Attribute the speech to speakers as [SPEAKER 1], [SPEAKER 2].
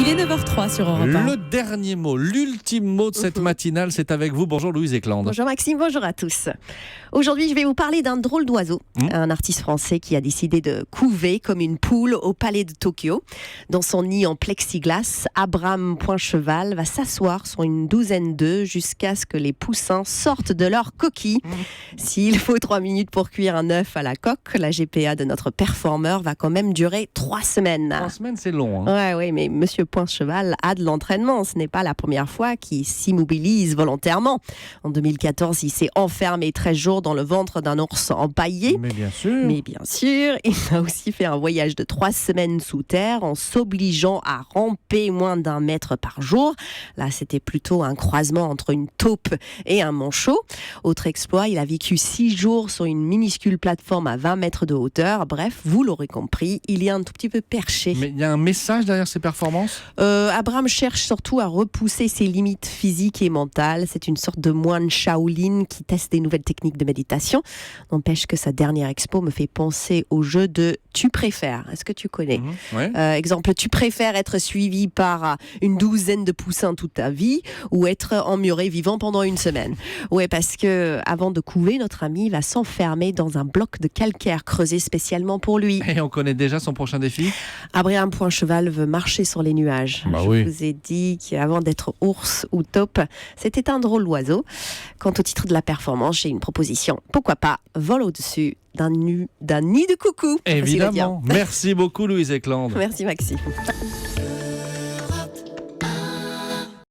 [SPEAKER 1] Il est 9h03 sur Europe 1.
[SPEAKER 2] Le dernier mot, l'ultime mot de cette matinale, c'est avec vous. Bonjour Louise Eklund.
[SPEAKER 3] Bonjour Maxime, bonjour à tous. Aujourd'hui, je vais vous parler d'un drôle d'oiseau, un artiste français qui a décidé de couver comme une poule au palais de Tokyo. Dans son nid en plexiglas, Abraham Poincheval va s'asseoir sur une douzaine d'œufs jusqu'à ce que les poussins sortent de leur coquille. S'il faut 3 minutes pour cuire un œuf à la coque, la GPA de notre performeur va quand même durer 3 semaines.
[SPEAKER 2] 3 semaines, c'est long. Hein.
[SPEAKER 3] Ouais, mais Monsieur Poincheval a de l'entraînement. Ce n'est pas la première fois qu'il s'immobilise volontairement. En 2014, il s'est enfermé 13 jours dans le ventre d'un ours empaillé.
[SPEAKER 2] Mais bien sûr.
[SPEAKER 3] Il a aussi fait un voyage de 3 semaines sous terre en s'obligeant à ramper moins d'1 mètre par jour. Là, c'était plutôt un croisement entre une taupe et un manchot. Autre exploit, il a vécu 6 jours sur une minuscule plateforme à 20 mètres de hauteur. Bref, vous l'aurez compris, il est un tout petit peu perché.
[SPEAKER 2] Mais il y a un message derrière ces performances ?
[SPEAKER 3] Abraham cherche surtout à repousser ses limites physiques et mentales. C'est une sorte de moine Shaolin qui teste des nouvelles techniques de méditation. N'empêche que sa dernière expo me fait penser au jeu de Tu préfères. Est-ce que tu connais ?
[SPEAKER 2] Ouais.
[SPEAKER 3] Exemple, tu préfères être suivi par une douzaine de poussins toute ta vie ou être emmuré vivant pendant 1 semaine ? Ouais, parce que avant de couver, notre ami va s'enfermer dans un bloc de calcaire creusé spécialement pour lui.
[SPEAKER 2] Et on connaît déjà son prochain défi ?
[SPEAKER 3] Abraham Poincheval veut marcher sur les nuages. Je vous ai dit qu'avant d'être ours ou taupe, c'était un drôle d'oiseau. Quant au titre de la performance, j'ai une proposition. Pourquoi pas vol au-dessus d'un nid de coucou.
[SPEAKER 2] Évidemment. Merci beaucoup Louise Eklund.
[SPEAKER 3] Merci Maxime.